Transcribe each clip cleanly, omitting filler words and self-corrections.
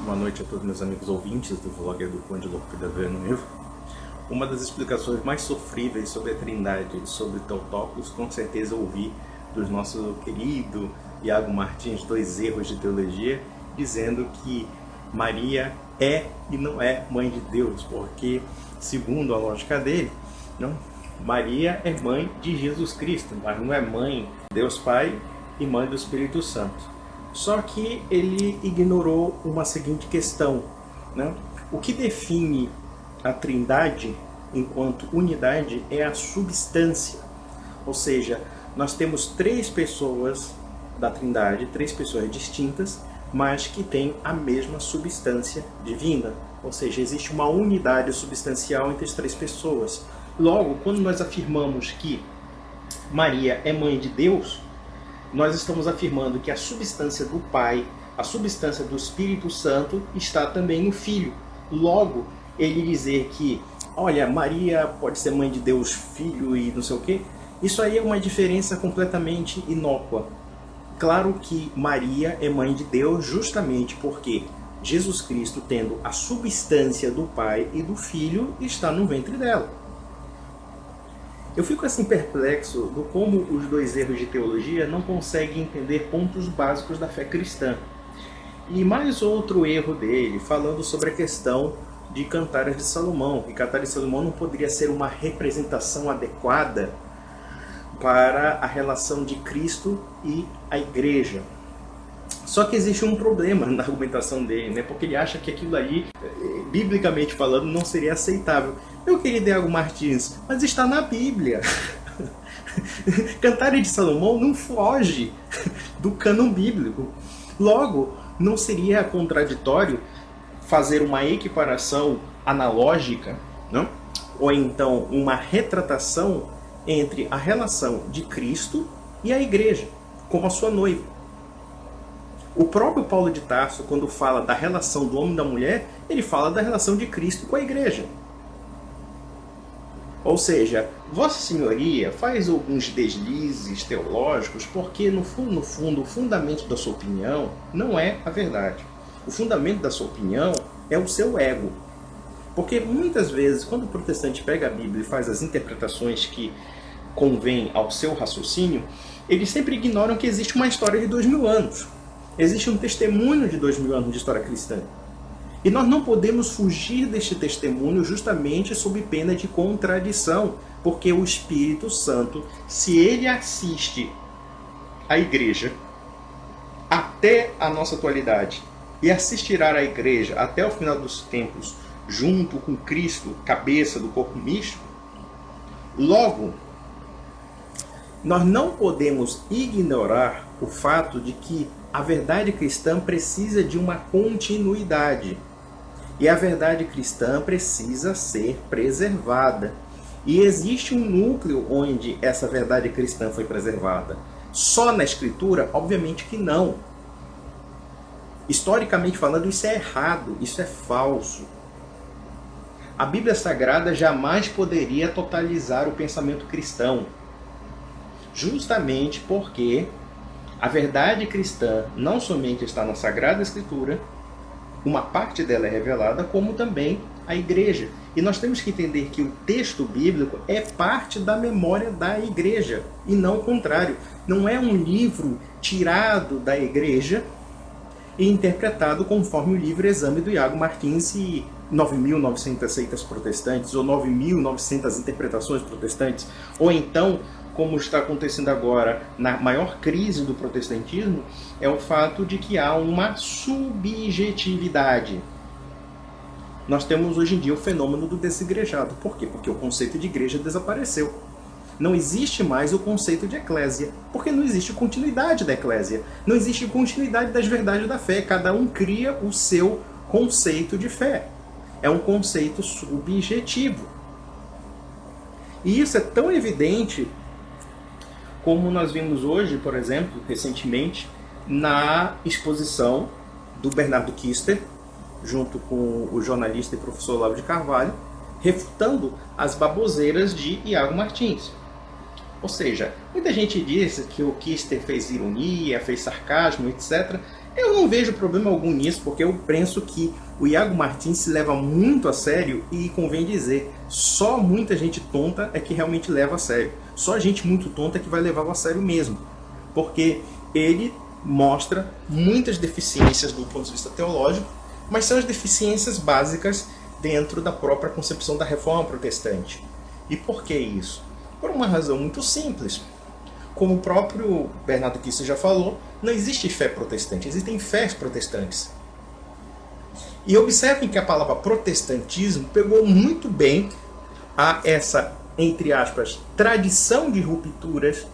Boa noite a todos meus amigos ouvintes do vlog do Conde Louco da Noivo. Uma das explicações mais sofríveis sobre a Trindade e sobre Theotokos, com certeza ouvi do nosso querido Iago Martins, dois erros de teologia, dizendo que Maria é e não é mãe de Deus, porque, segundo a lógica dele, não, Maria é mãe de Jesus Cristo, mas não é mãe de Deus Pai e mãe do Espírito Santo. Só que ele ignorou uma seguinte questão, né? O que define a Trindade enquanto unidade é a substância. Ou seja, nós temos três pessoas da Trindade, três pessoas distintas, mas que têm a mesma substância divina. Ou seja, existe uma unidade substancial entre as três pessoas. Logo, quando nós afirmamos que Maria é mãe de Deus, nós estamos afirmando que a substância do Pai, a substância do Espírito Santo está também no Filho. Logo, ele dizer que, olha, Maria pode ser mãe de Deus, Filho e não sei o quê, isso aí é uma diferença completamente inócua. Claro que Maria é mãe de Deus justamente porque Jesus Cristo, tendo a substância do Pai e do Filho, está no ventre dela. Eu fico assim perplexo do como os dois erros de teologia não conseguem entender pontos básicos da fé cristã. E mais outro erro dele, falando sobre a questão de Cantares de Salomão. E Cantares de Salomão não poderia ser uma representação adequada para a relação de Cristo e a igreja. Só que existe um problema na argumentação dele, né? Porque ele acha que aquilo ali, biblicamente falando, não seria aceitável. Meu querido Iago Martins, mas está na Bíblia. Cantares de Salomão não foge do cânon bíblico. Logo, não seria contraditório fazer uma equiparação analógica, não? Ou então uma retratação entre a relação de Cristo e a igreja, como a sua noiva. O próprio Paulo de Tarso, quando fala da relação do homem e da mulher, ele fala da relação de Cristo com a igreja. Ou seja, Vossa Senhoria faz alguns deslizes teológicos porque, no fundo, o fundamento da sua opinião não é a verdade. O fundamento da sua opinião é o seu ego. Porque muitas vezes, quando o protestante pega a Bíblia e faz as interpretações que convêm ao seu raciocínio, eles sempre ignoram que existe uma história de 2000 anos. Existe um testemunho de 2000 anos de história cristã. E nós não podemos fugir deste testemunho justamente sob pena de contradição, porque o Espírito Santo, se ele assiste a igreja até a nossa atualidade e assistirá a igreja até o final dos tempos, junto com Cristo, cabeça do corpo místico, logo, nós não podemos ignorar o fato de que a verdade cristã precisa de uma continuidade. E a verdade cristã precisa ser preservada. E existe um núcleo onde essa verdade cristã foi preservada. Só na Escritura? Obviamente que não. Historicamente falando, isso é errado, isso é falso. A Bíblia Sagrada jamais poderia totalizar o pensamento cristão. Justamente porque a verdade cristã não somente está na Sagrada Escritura, uma parte dela é revelada, como também a igreja. E nós temos que entender que o texto bíblico é parte da memória da igreja, e não o contrário. Não é um livro tirado da igreja e interpretado conforme o livre exame do Iago Martins e 9.900 seitas protestantes, ou 9.900 interpretações protestantes, ou então, como está acontecendo agora na maior crise do protestantismo, é o fato de que há uma subjetividade. Nós temos hoje em dia o fenômeno do desigrejado. Por quê? Porque o conceito de igreja desapareceu. Não existe mais o conceito de eclésia, porque não existe continuidade da eclésia. Não existe continuidade das verdades da fé. Cada um cria o seu conceito de fé. É um conceito subjetivo. E isso é tão evidente como nós vimos hoje, por exemplo, recentemente, na exposição do Bernardo Kister, junto com o jornalista e professor Olavo de Carvalho, refutando as baboseiras de Iago Martins. Ou seja, muita gente diz que o Kister fez ironia, fez sarcasmo, etc. Eu não vejo problema algum nisso, porque eu penso que o Iago Martins se leva muito a sério e convém dizer, só muita gente tonta é que realmente leva a sério. Só gente muito tonta é que vai levá-lo a sério mesmo. Porque ele mostra muitas deficiências do ponto de vista teológico, mas são as deficiências básicas dentro da própria concepção da reforma protestante. E por que isso? Por uma razão muito simples. Como o próprio Bernardo Kister já falou, não existe fé protestante, existem fés protestantes. E observem que a palavra protestantismo pegou muito bem a essa, entre aspas, tradição de rupturas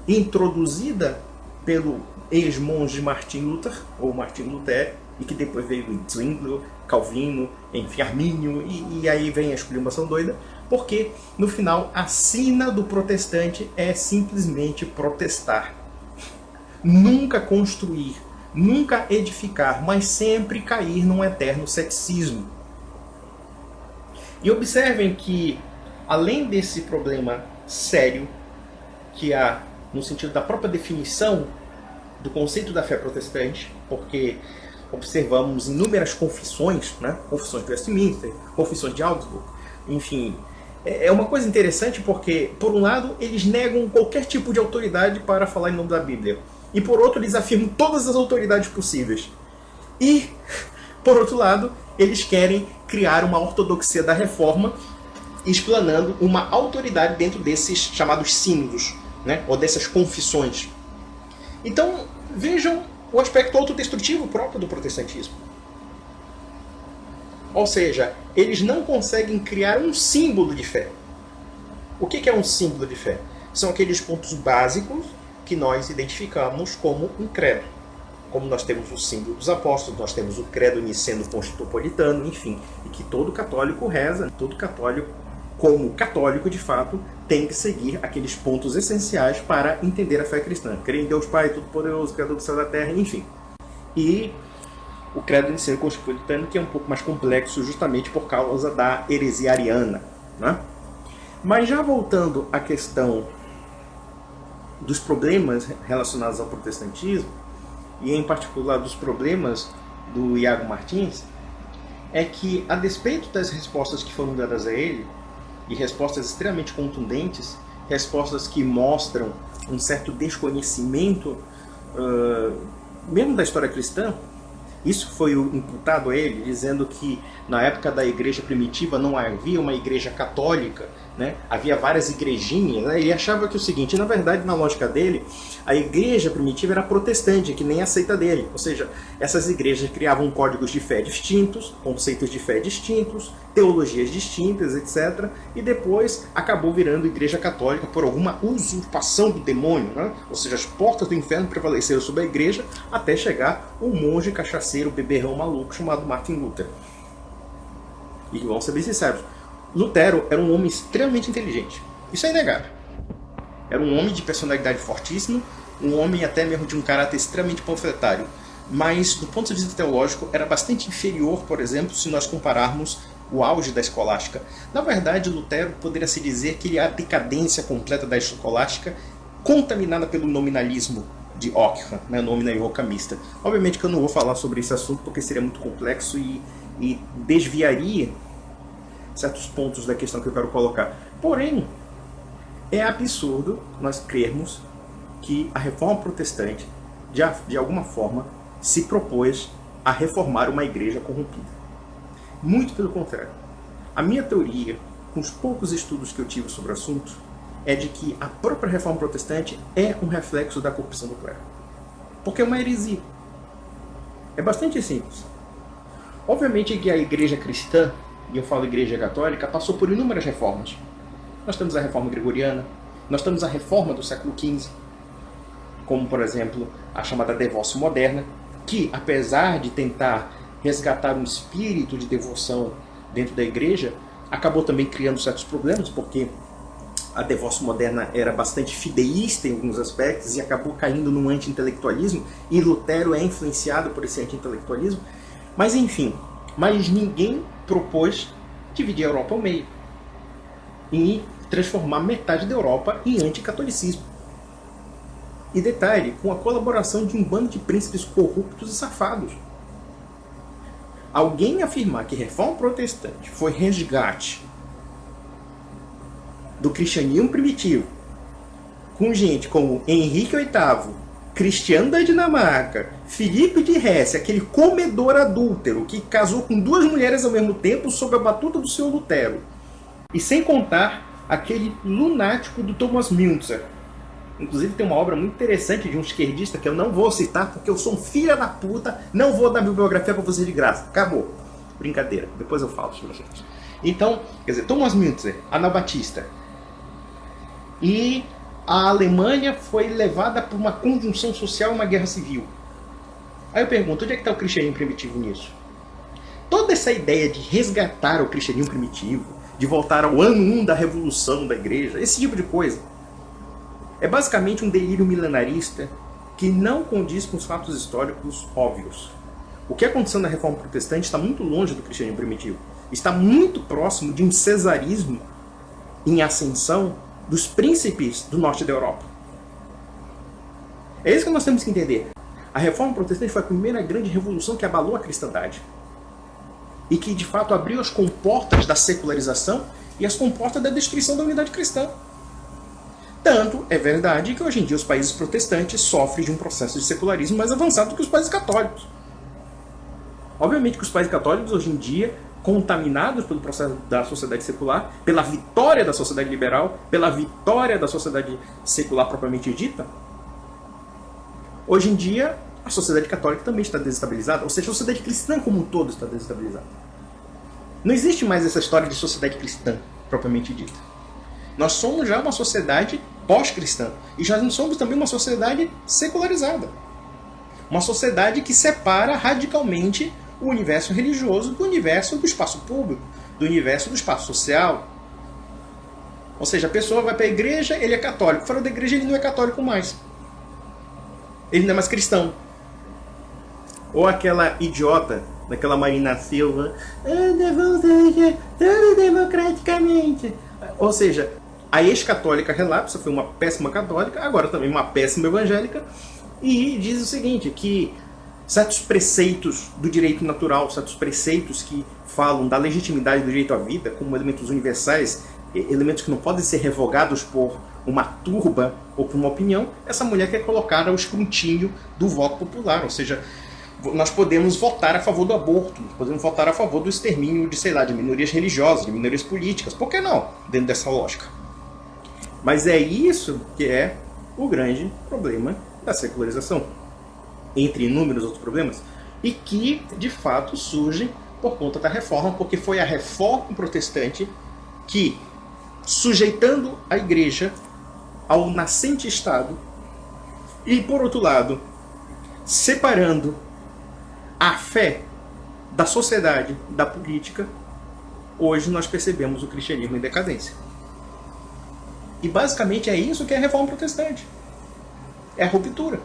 introduzida pelo ex-monge Martin Luther, ou Martin Lutero, e que depois veio Zwingli, Calvino, enfim, Armínio, e aí vem a esculhambação doida, porque no final a sina do protestante é simplesmente protestar. Nunca construir, nunca edificar, mas sempre cair num eterno ceticismo. E observem que, além desse problema sério que há no sentido da própria definição do conceito da fé protestante, porque observamos inúmeras confissões, né? Confissões de Westminster, confissões de Augsburg, enfim. É uma coisa interessante porque, por um lado, eles negam qualquer tipo de autoridade para falar em nome da Bíblia. E, por outro, eles afirmam todas as autoridades possíveis. E, por outro lado, eles querem criar uma ortodoxia da reforma, explanando uma autoridade dentro desses chamados sínodos, né? Ou dessas confissões. Então, vejam o aspecto autodestrutivo próprio do protestantismo. Ou seja, eles não conseguem criar um símbolo de fé. O que é um símbolo de fé? São aqueles pontos básicos que nós identificamos como um credo. Como nós temos o símbolo dos apóstolos, nós temos o credo niceno-constantinopolitano, enfim, e que todo católico reza, todo católico, como católico de fato, tem que seguir aqueles pontos essenciais para entender a fé cristã. Crer em Deus Pai, Todo-Poderoso, Criador do céu e da terra, enfim. E o credo niceno-constantinopolitano, que é um pouco mais complexo justamente por causa da heresia ariana, né? Mas já voltando à questão dos problemas relacionados ao protestantismo, e em particular dos problemas do Iago Martins, é que, a despeito das respostas que foram dadas a ele, e respostas extremamente contundentes, respostas que mostram um certo desconhecimento mesmo da história cristã. Isso foi imputado a ele, dizendo que na época da igreja primitiva não havia uma igreja católica, né? Havia várias igrejinhas, né? Ele achava que o seguinte, na verdade, na lógica dele, a igreja primitiva era protestante, que nem a seita dele. Ou seja, essas igrejas criavam códigos de fé distintos, conceitos de fé distintos, teologias distintas, etc. E depois acabou virando igreja católica por alguma usurpação do demônio, né? Ou seja, as portas do inferno prevaleceram sobre a igreja até chegar um monge cachaceiro, beberrão maluco chamado Martin Luther. E vamos ser bem sinceros, Lutero era um homem extremamente inteligente. Isso é inegável. Era um homem de personalidade fortíssima, um homem até mesmo de um caráter extremamente panfletário. Mas, do ponto de vista teológico, era bastante inferior, por exemplo, se nós compararmos o auge da escolástica. Na verdade, Lutero poderia se dizer que ele é a decadência completa da escolástica, contaminada pelo nominalismo de Ockham, né, nômina irrocamista. Obviamente que eu não vou falar sobre esse assunto porque seria muito complexo e desviaria certos pontos da questão que eu quero colocar. Porém, é absurdo nós crermos que a reforma protestante, de alguma forma, se propôs a reformar uma igreja corrompida. Muito pelo contrário. A minha teoria, com os poucos estudos que eu tive sobre o assunto, é de que a própria reforma protestante é um reflexo da corrupção do clero. Porque é uma heresia. É bastante simples. Obviamente que a igreja cristã, e eu falo igreja católica, passou por inúmeras reformas. Nós temos a reforma gregoriana, nós temos a reforma do século XV, como, por exemplo, a chamada devócio moderna, que, apesar de tentar resgatar um espírito de devoção dentro da igreja, acabou também criando certos problemas, porque a devócio moderna era bastante fideísta em alguns aspectos e acabou caindo num anti-intelectualismo, e Lutero é influenciado por esse anti-intelectualismo. Mas, enfim, ninguém propôs dividir a Europa ao meio e transformar metade da Europa em anticatolicismo. E detalhe, com a colaboração de um bando de príncipes corruptos e safados. Alguém afirmar que reforma protestante foi resgate do cristianismo primitivo, com gente como Henrique VIII, Cristiano da Dinamarca, Filipe de Hesse, aquele comedor adúltero que casou com 2 mulheres ao mesmo tempo sob a batuta do seu Lutero, e sem contar aquele lunático do Thomas Müntzer. Inclusive tem uma obra muito interessante de um esquerdista que eu não vou citar porque eu sou um filho da puta, não vou dar bibliografia para vocês de graça. Acabou. Brincadeira. Depois eu falo sobre vocês. Então, quer dizer, Thomas Müntzer, anabatista. E a Alemanha foi levada por uma conjunção social e uma guerra civil. Aí eu pergunto, onde é que está o cristianismo primitivo nisso? Toda essa ideia de resgatar o cristianismo primitivo, de voltar ao ano 1 da revolução da igreja, esse tipo de coisa, é basicamente um delírio milenarista que não condiz com os fatos históricos óbvios. O que aconteceu na Reforma Protestante está muito longe do cristianismo primitivo. Está muito próximo de um cesarismo em ascensão dos príncipes do norte da Europa. É isso que nós temos que entender. A Reforma Protestante foi a primeira grande revolução que abalou a cristandade. E que, de fato, abriu as comportas da secularização e as comportas da destruição da unidade cristã. Tanto é verdade que hoje em dia os países protestantes sofrem de um processo de secularismo mais avançado do que os países católicos. Obviamente que os países católicos hoje em dia, contaminados pelo processo da sociedade secular, pela vitória da sociedade liberal, pela vitória da sociedade secular propriamente dita, hoje em dia a sociedade católica também está desestabilizada, ou seja, a sociedade cristã como um todo está desestabilizada. Não existe mais essa história de sociedade cristã propriamente dita. Nós somos já uma sociedade pós-cristã. E já somos também uma sociedade secularizada. Uma sociedade que separa radicalmente o universo religioso do universo do espaço público, do universo do espaço social. Ou seja, a pessoa vai para a igreja, ele é católico. Fora da igreja, ele não é católico mais. Ele não é mais cristão. Ou aquela idiota, daquela Marina Silva, tudo democraticamente. Ou seja, a ex-católica relapsa, foi uma péssima católica, agora também uma péssima evangélica, e diz o seguinte, que certos preceitos do direito natural, certos preceitos que falam da legitimidade do direito à vida como elementos universais, elementos que não podem ser revogados por uma turba ou por uma opinião, essa mulher quer colocar ao escrutínio do voto popular, ou seja, nós podemos votar a favor do aborto, podemos votar a favor do extermínio de, sei lá, de minorias religiosas, de minorias políticas. Por que não? Dentro dessa lógica. Mas é isso que é o grande problema da secularização, entre inúmeros outros problemas, e que, de fato, surge por conta da reforma, porque foi a reforma protestante que, sujeitando a igreja ao nascente Estado, e, por outro lado, separando a fé da sociedade, da política, hoje nós percebemos o cristianismo em decadência. E basicamente é isso que é a reforma protestante. É a ruptura.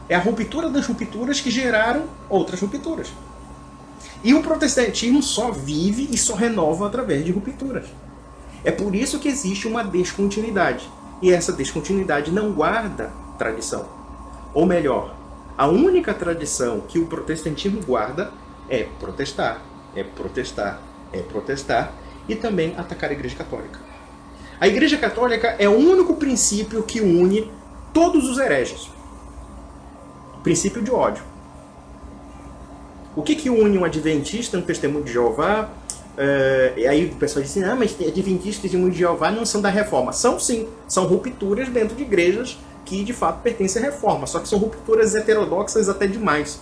É a ruptura das rupturas que geraram outras rupturas. E o protestantismo só vive e só renova através de rupturas. É por isso que existe uma descontinuidade. E essa descontinuidade não guarda tradição. Ou melhor, a única tradição que o protestantismo guarda é protestar, é protestar, é protestar e também atacar a Igreja Católica. A Igreja Católica é o único princípio que une todos os hereges. Princípio de ódio. O que une um adventista, um testemunho de Jeová? E aí o pessoal diz assim, mas adventistas e testemunho de Jeová não são da reforma. São sim, são rupturas dentro de igrejas que de fato pertencem à reforma, só que são rupturas heterodoxas até demais.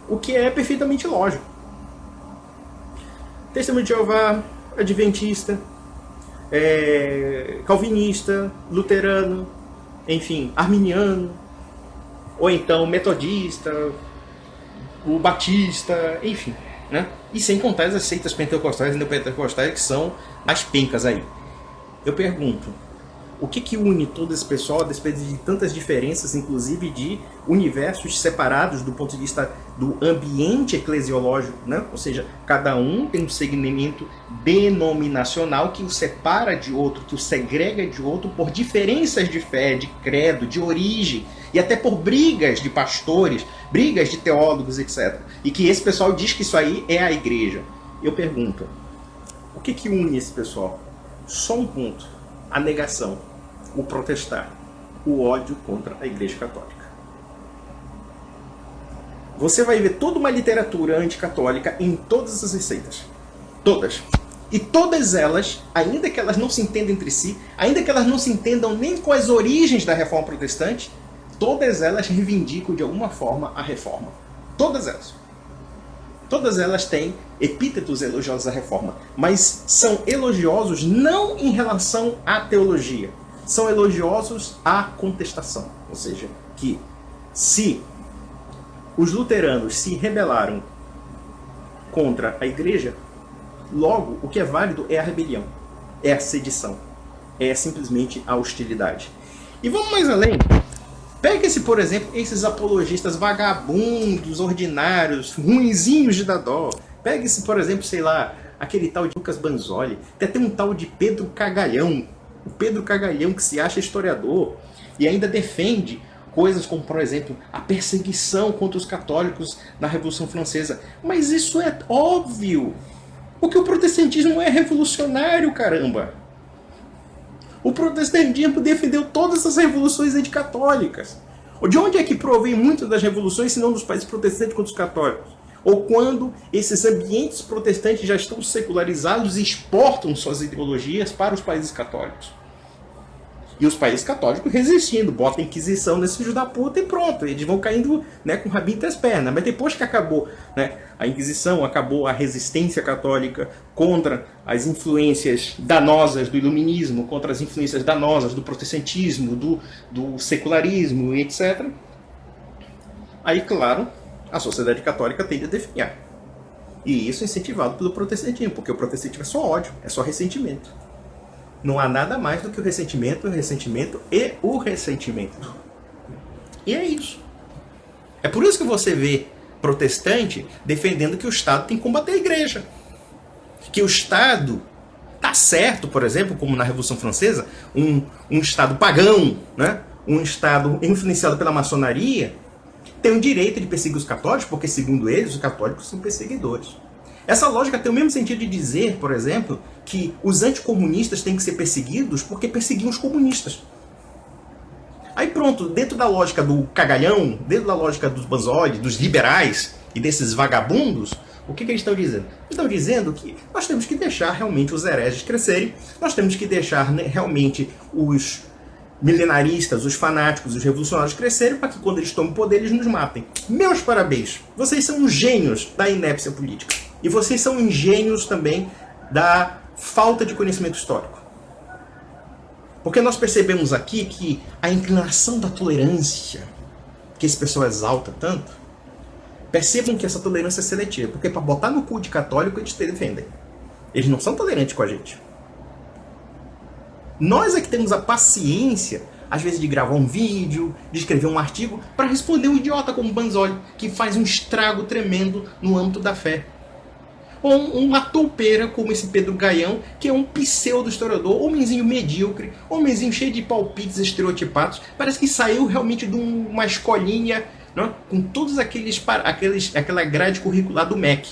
O que é perfeitamente lógico. Testemunho de Jeová, adventista, calvinista, luterano, enfim, arminiano, ou então metodista, o batista, enfim, né? E sem contar as seitas pentecostais e neopentecostais que são as pencas aí. Eu pergunto, O que une todo esse pessoal, a despeito de tantas diferenças, inclusive de universos separados do ponto de vista do ambiente eclesiológico, né? Ou seja, cada um tem um segmento denominacional que o separa de outro, que o segrega de outro por diferenças de fé, de credo, de origem, e até por brigas de pastores, brigas de teólogos, etc. E que esse pessoal diz que isso aí é a igreja. Eu pergunto, o que une esse pessoal? Só um ponto: a negação, o protestar, o ódio contra a Igreja Católica. Você vai ver toda uma literatura anticatólica em todas as receitas. Todas. E todas elas, ainda que elas não se entendam entre si, ainda que elas não se entendam nem com as origens da Reforma Protestante, todas elas reivindicam de alguma forma a Reforma. Todas elas. Todas elas têm epítetos elogiosos à Reforma, mas são elogiosos não em relação à teologia, são elogiosos à contestação. Ou seja, que se os luteranos se rebelaram contra a igreja, logo o que é válido é a rebelião, é a sedição, é simplesmente a hostilidade. E vamos mais além. Pega-se, por exemplo, esses apologistas vagabundos, ordinários, ruinzinhos de dar dó. Pega-se, por exemplo, sei lá, aquele tal de Lucas Banzoli. Tem até um tal de Pedro Cagalhão. O Pedro Cagalhão que se acha historiador e ainda defende coisas como, por exemplo, a perseguição contra os católicos na Revolução Francesa. Mas isso é óbvio. Porque o protestantismo é revolucionário, caramba. O protestantismo defendeu todas as revoluções anticatólicas. De onde é que provém muitas das revoluções, se não dos países protestantes contra os católicos? Ou quando esses ambientes protestantes já estão secularizados e exportam suas ideologias para os países católicos. E os países católicos resistindo, botam a Inquisição nesse filho da puta e pronto. Eles vão caindo, né, com o rabinho entre as pernas. Mas depois que acabou, né, a Inquisição, acabou a resistência católica contra as influências danosas do iluminismo, contra as influências danosas do protestantismo, do secularismo, etc. Aí, claro, a sociedade católica tende a definhar. E isso é incentivado pelo protestantismo, porque o protestantismo é só ódio, é só ressentimento. Não há nada mais do que o ressentimento e o ressentimento. E é isso. É por isso que você vê protestante defendendo que o Estado tem que combater a igreja. Que o Estado está certo, por exemplo, como na Revolução Francesa, um Estado pagão, né? Um Estado influenciado pela maçonaria, tem o direito de perseguir os católicos, porque, segundo eles, os católicos são perseguidores. Essa lógica tem o mesmo sentido de dizer, por exemplo, que os anticomunistas têm que ser perseguidos porque perseguiam os comunistas. Aí pronto, dentro da lógica do cagalhão, dentro da lógica dos Banzoli, dos liberais e desses vagabundos, o que eles estão dizendo? Eles estão dizendo que nós temos que deixar realmente os hereges crescerem, nós temos que deixar, né, realmente os milenaristas, os fanáticos, os revolucionários crescerem para que quando eles tomem poder eles nos matem. Meus parabéns, vocês são os gênios da inépcia política. E vocês são ingênuos também da falta de conhecimento histórico. Porque nós percebemos aqui que a inclinação da tolerância, que esse pessoal exalta tanto, percebam que essa tolerância é seletiva. Porque para botar no cu de católico eles te defendem. Eles não são tolerantes com a gente. Nós é que temos a paciência, às vezes, de gravar um vídeo, de escrever um artigo, para responder um idiota como Banzoli, que faz um estrago tremendo no âmbito da fé. Ou uma toupeira como esse Pedro Gaião, que é um pseudo-historiador, homenzinho medíocre, homenzinho cheio de palpites estereotipados, parece que saiu realmente de uma escolinha, né, com todos aquela grade curricular do MEC.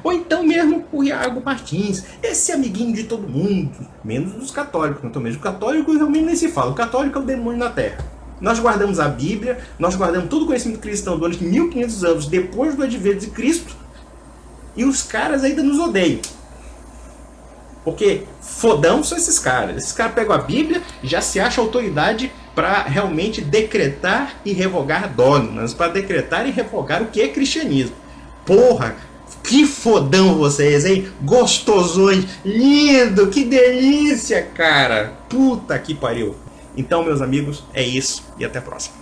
Ou então mesmo o Iago Martins, esse amiguinho de todo mundo, menos dos católicos, então mesmo católicos realmente nem se fala, o católico é o demônio na terra. Nós guardamos a Bíblia, nós guardamos todo o conhecimento cristão do ano de 1500 anos depois do advento de Cristo, e os caras ainda nos odeiam. Porque fodão são esses caras. Esses caras pegam a Bíblia e já se acham autoridade para realmente decretar e revogar dogmas, para decretar e revogar o que é cristianismo. Porra, que fodão vocês, hein? Gostosões, lindo, que delícia, cara. Puta que pariu. Então, meus amigos, é isso e até a próxima.